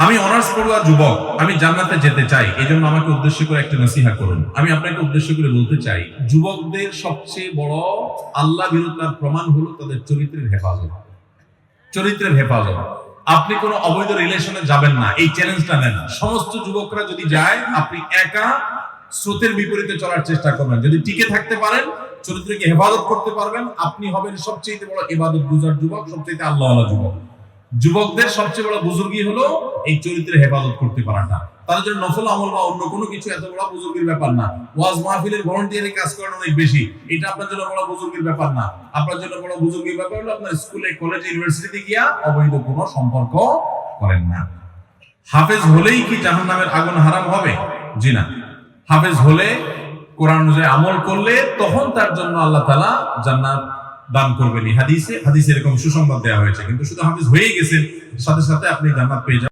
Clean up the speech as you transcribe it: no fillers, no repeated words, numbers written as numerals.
আমি অনার্স পড়ুয়া যুবক, আমি জান্নাতে যেতে চাই, এই জন্য আমাকে উদ্দেশ্য করে একটা নসিহা করুন। আমি আপনাকে উদ্দেশ্য করে বলতে চাই, যুবকদের সবচেয়ে বড় আল্লাহ বিরুদ্ধার প্রমাণ হলো তাদের চরিত্রের হেফাজত। চরিত্রের হেফাজত। আপনি কোনো অবৈধ রিলেশনে যাবেন না, এই চ্যালেঞ্জটা নেন। সমস্ত যুবকরা যদি যায়, আপনি একা স্রোতের বিপরীতে চলার চেষ্টা করবেন। যদি টিকে থাকতে পারেন, চরিত্রকে হেফাজত করতে পারবেন, আপনি হবেন সবচেয়ে বড় ইবাদত গুজার যুবক, সবচেয়ে আল্লাহওয়ালা যুবক। যুবকদের সবচেয়ে বড় বুজুর্গি হলো এই চরিত্রের হেফাজত করতে পারাটা। তাদের জন্য নফল আমল বা অন্য কোনো কিছু এত বড় বুজুর্গির ব্যাপার না। ওয়াজ মাহফিলের ভলান্টিয়ারি কাজ করেন অনেক বেশি, এটা আপনার জন্য বড় বুজুর্গির ব্যাপার না। আপনার জন্য বড় বুজুর্গির ব্যাপার হলো আপনার স্কুলে, কলেজে, ইউনিভার্সিটিতে গিয়া অবৈধ কোনো সম্পর্ক করেন না। হাফেজ হলেই কি জাহান্নামের আগুন হারাম হবে? জি না। হাফেজ হলে, কোরআন অনুযায়ী আমল করলে, তখন তার জন্য আল্লাহ তাআলা জান্নাত দান করবেন। হাদিসে এরকম সুসংবাদ দেওয়া হয়েছে। কিন্তু শুধু হাফেজ হয়ে গেছেন, সাথে সাথে আপনি জান্নাত পেয়ে যাবেন।